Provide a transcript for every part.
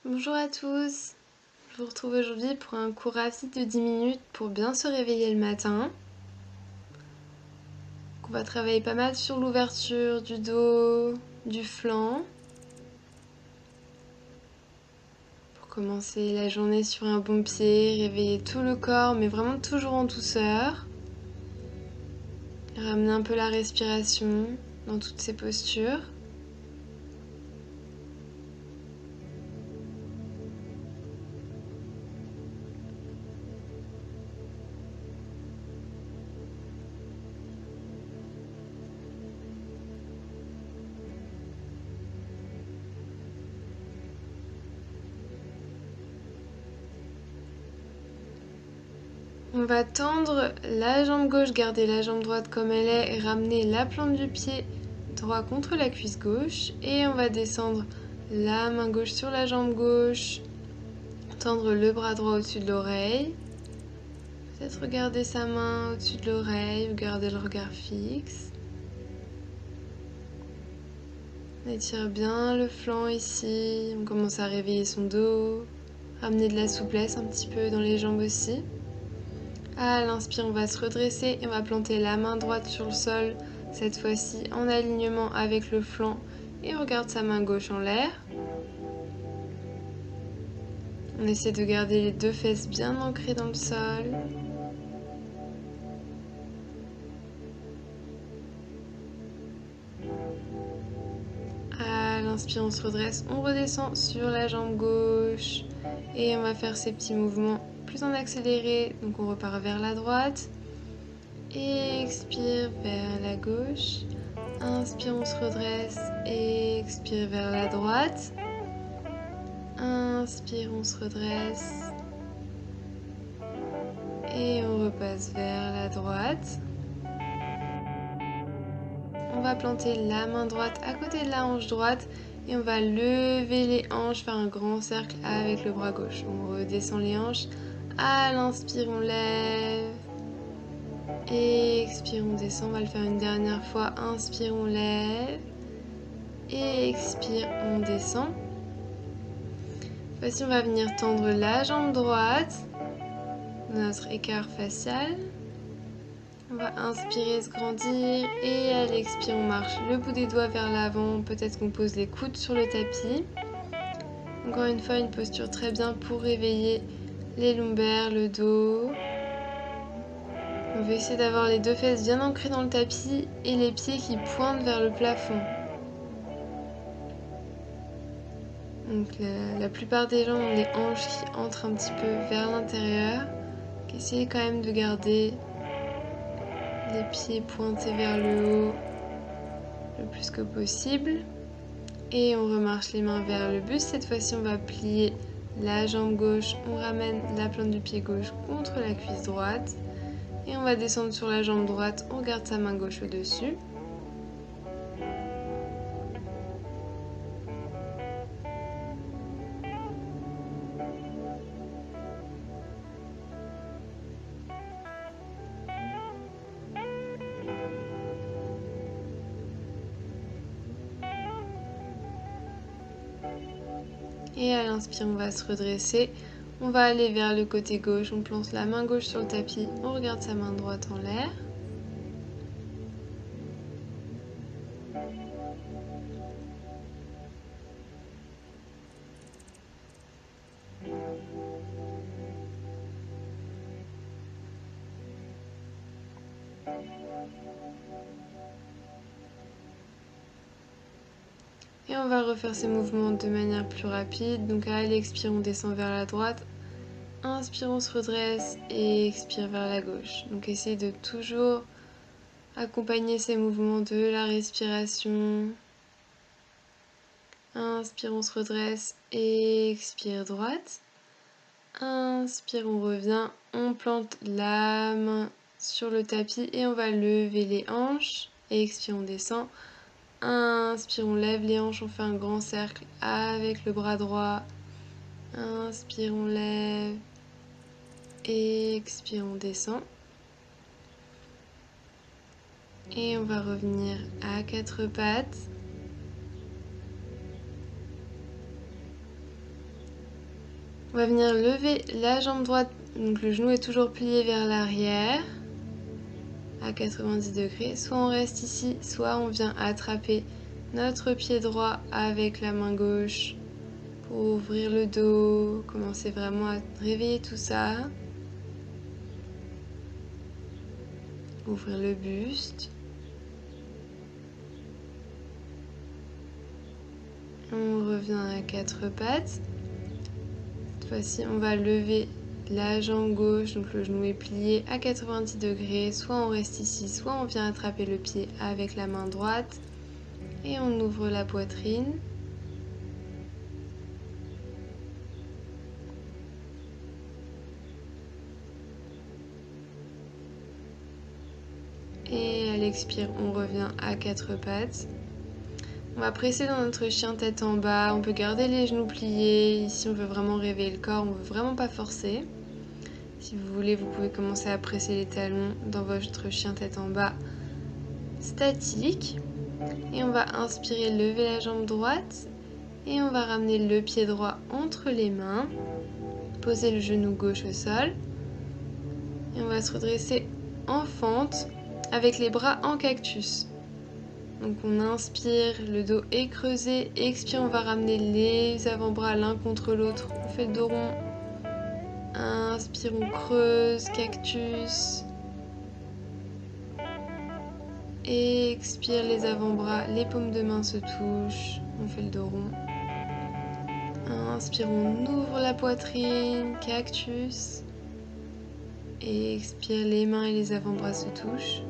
Bonjour à tous, je vous retrouve aujourd'hui pour un cours rapide de 10 minutes pour bien se réveiller le matin. Donc on va travailler pas mal sur l'ouverture du dos, du flanc. Pour commencer la journée sur un bon pied, réveiller tout le corps mais vraiment toujours en douceur. Ramener un peu la respiration dans toutes ces postures. On va tendre la jambe gauche, garder la jambe droite comme elle est et ramener la plante du pied droit contre la cuisse gauche. Et on va descendre la main gauche sur la jambe gauche, tendre le bras droit au-dessus de l'oreille. Peut-être regarder sa main au-dessus de l'oreille ou garder le regard fixe. On étire bien le flanc ici, on commence à réveiller son dos, ramener de la souplesse un petit peu dans les jambes aussi. À l'inspire, on va se redresser et on va planter la main droite sur le sol, cette fois-ci en alignement avec le flanc, et on regarde sa main gauche en l'air. On essaie de garder les deux fesses bien ancrées dans le sol. À l'inspire, on se redresse, on redescend sur la jambe gauche et on va faire ces petits mouvements plus en accéléré. Donc on repart vers la droite. Expire vers la gauche. Inspire, on se redresse. Expire vers la droite. Inspire, on se redresse. Et on repasse vers la droite. On va planter la main droite à côté de la hanche droite et on va lever les hanches, faire un grand cercle avec le bras gauche. On redescend les hanches. À l'inspire, on lève. Expire, on descend. On va le faire une dernière fois. Inspire, on lève. Expire, on descend. Voici, on va venir tendre la jambe droite dans notre écart facial. On va inspirer, se grandir et à l'expire, on marche le bout des doigts vers l'avant. Peut-être qu'on pose les coudes sur le tapis. Encore une fois, une posture très bien pour réveiller les lombaires, le dos. On va essayer d'avoir les deux fesses bien ancrées dans le tapis et les pieds qui pointent vers le plafond. Donc la plupart des gens ont les hanches qui entrent un petit peu vers l'intérieur. Essayez quand même de garder les pieds pointés vers le haut le plus que possible. Et on remarche les mains vers le buste. Cette fois-ci, on va plier la jambe gauche. On ramène la plante du pied gauche contre la cuisse droite. Et on va descendre sur la jambe droite. On garde sa main gauche au-dessus. Et à l'inspire, on va se redresser. On va aller vers le côté gauche. On plante la main gauche sur le tapis. On regarde sa main droite en l'air. Et on va refaire ces mouvements de manière plus rapide. Donc à l'expire, on descend vers la droite. Inspire, on se redresse et expire vers la gauche. Donc essayez de toujours accompagner ces mouvements de la respiration. Inspire, on se redresse et expire droite. Inspire, on revient. On plante la main sur le tapis et on va lever les hanches. Expire, on descend. Inspire, on lève les hanches, on fait un grand cercle avec le bras droit. Inspire, on lève. Expire, on descend. Et on va revenir à quatre pattes. On va venir lever la jambe droite, donc le genou est toujours plié vers l'arrière à 90 degrés. Soit on reste ici, soit on vient attraper notre pied droit avec la main gauche pour ouvrir le dos, commencer vraiment à réveiller tout ça. Ouvrir le buste. On revient à quatre pattes. Cette fois-ci, on va lever la jambe gauche, donc le genou est plié à 90 degrés. Soit on reste ici, soit on vient attraper le pied avec la main droite. Et on ouvre la poitrine. Et à l'expire, on revient à quatre pattes. On va presser dans notre chien tête en bas. On peut garder les genoux pliés. Ici, on veut vraiment réveiller le corps. On ne veut vraiment pas forcer. Si vous voulez, vous pouvez commencer à presser les talons dans votre chien tête en bas statique. Et on va inspirer, lever la jambe droite. Et on va ramener le pied droit entre les mains. Poser le genou gauche au sol. Et on va se redresser en fente avec les bras en cactus. Donc on inspire, le dos est creusé. Expire, on va ramener les avant-bras l'un contre l'autre. On fait le dos rond. Inspire, on creuse, cactus. Expire, les avant-bras, les paumes de main se touchent. On fait le dos rond. Inspire, on ouvre la poitrine, cactus. Expire, les mains et les avant-bras se touchent.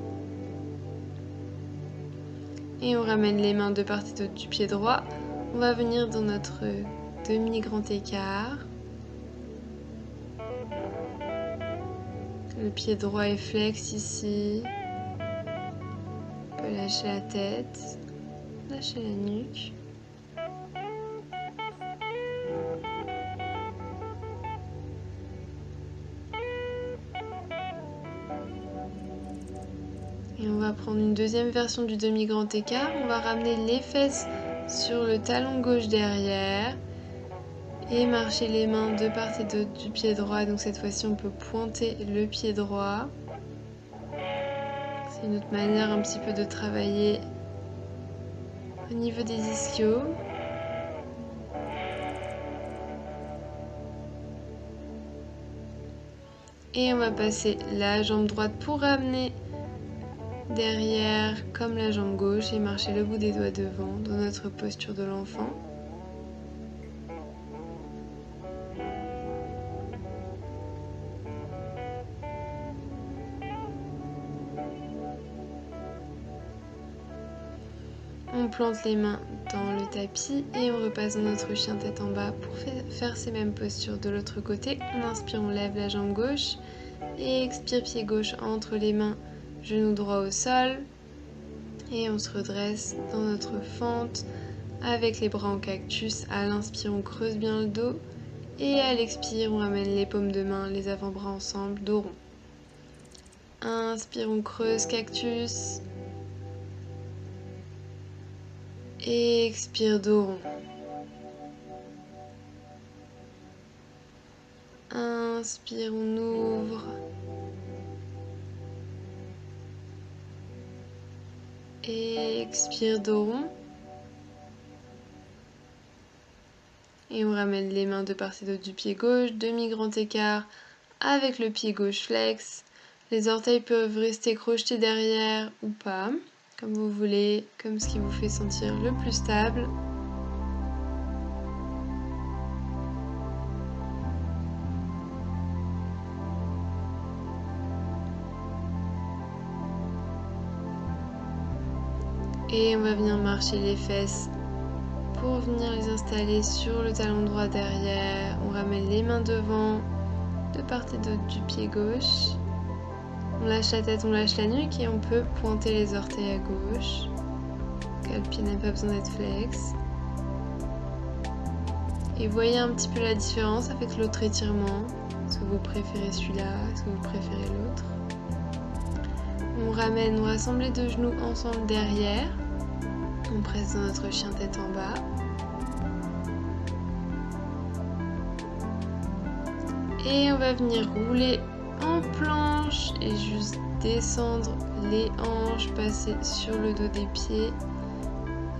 Et on ramène les mains de part et d'autre du pied droit. On va venir dans notre demi-grand écart. Le pied droit est flex ici. On peut lâcher la tête, lâcher la nuque. Et on va prendre une deuxième version du demi-grand écart. On va ramener les fesses sur le talon gauche derrière et marcher les mains de part et d'autre du pied droit. Donc cette fois-ci, on peut pointer le pied droit. C'est une autre manière un petit peu de travailler au niveau des ischios. Et on va passer la jambe droite pour ramener derrière comme la jambe gauche et marcher le bout des doigts devant dans notre posture de l'enfant. On plante les mains dans le tapis et on repasse dans notre chien tête en bas pour faire ces mêmes postures de l'autre côté. On inspire, on lève la jambe gauche et expire, pied gauche entre les mains, genou droit au sol. Et on se redresse dans notre fente avec les bras en cactus. À l'inspire, on creuse bien le dos. Et à l'expire, on ramène les paumes de main, les avant-bras ensemble, dos rond. Inspire, on creuse, cactus. Et expire, dos rond. Inspire, on ouvre. Et expire, dos rond. Et on ramène les mains de part et d'autre du pied gauche, demi-grand écart avec le pied gauche flex. Les orteils peuvent rester crochetés derrière ou pas, comme vous voulez, comme ce qui vous fait sentir le plus stable. Et on va venir marcher les fesses pour venir les installer sur le talon droit derrière. On ramène les mains devant, de part et d'autre du pied gauche. On lâche la tête, on lâche la nuque et on peut pointer les orteils à gauche. Car le pied n'a pas besoin d'être flex. Et voyez un petit peu la différence avec l'autre étirement. Est-ce que vous préférez celui-là? Est-ce que vous préférez l'autre? On ramène, on rassemble les deux genoux ensemble derrière. On presse dans notre chien tête en bas. Et on va venir rouler en planche et juste descendre les hanches, passer sur le dos des pieds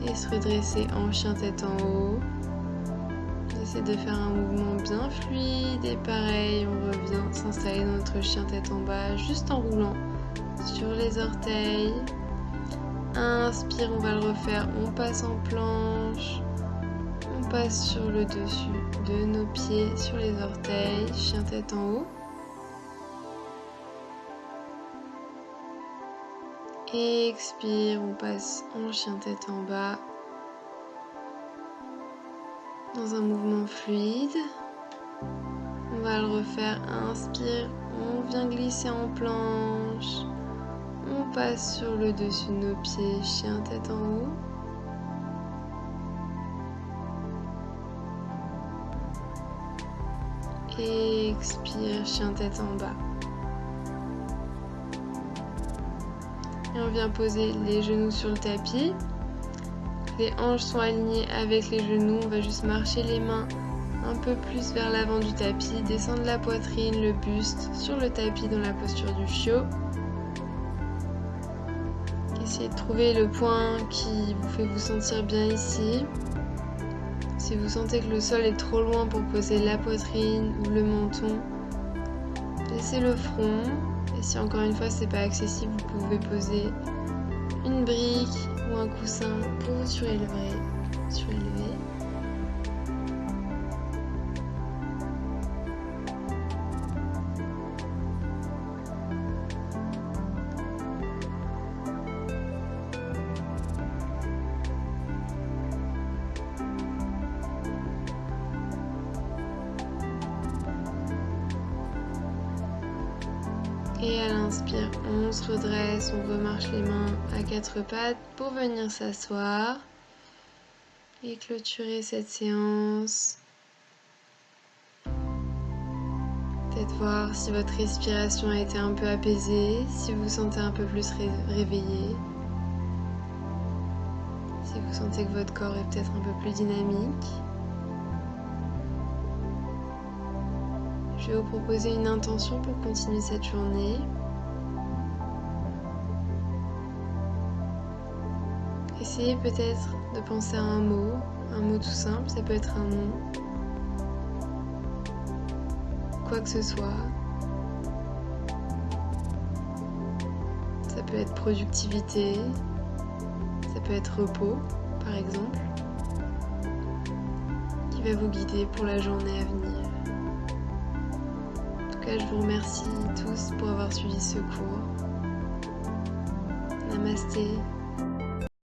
et se redresser en chien tête en haut. On essaie de faire un mouvement bien fluide et pareil, on revient s'installer dans notre chien tête en bas juste en roulant sur les orteils. Inspire, on va le refaire, on passe en planche, on passe sur le dessus de nos pieds, sur les orteils, chien tête en haut. Expire, on passe en chien tête en bas. Dans un mouvement fluide. On va le refaire, inspire, on vient glisser en planche. On passe sur le dessus de nos pieds, chien tête en haut. Expire, chien tête en bas. Et on vient poser les genoux sur le tapis. Les hanches sont alignées avec les genoux. On va juste marcher les mains un peu plus vers l'avant du tapis. Descendre la poitrine, le buste sur le tapis dans la posture du chiot. Essayez de trouver le point qui vous fait vous sentir bien ici. Si vous sentez que le sol est trop loin pour poser la poitrine ou le menton, laissez le front. Et si encore une fois c'est pas accessible, vous pouvez poser une brique ou un coussin pour vous surélever. Et à l'inspire, on se redresse, on remarche les mains à quatre pattes pour venir s'asseoir et clôturer cette séance. Peut-être voir si votre respiration a été un peu apaisée, si vous vous sentez un peu plus réveillé, si vous sentez que votre corps est peut-être un peu plus dynamique. Je vais vous proposer une intention pour continuer cette journée. Essayez peut-être de penser à un mot tout simple, ça peut être un nom, quoi que ce soit. Ça peut être productivité, ça peut être repos, par exemple, qui va vous guider pour la journée à venir. Je vous remercie tous pour avoir suivi ce cours. Namasté.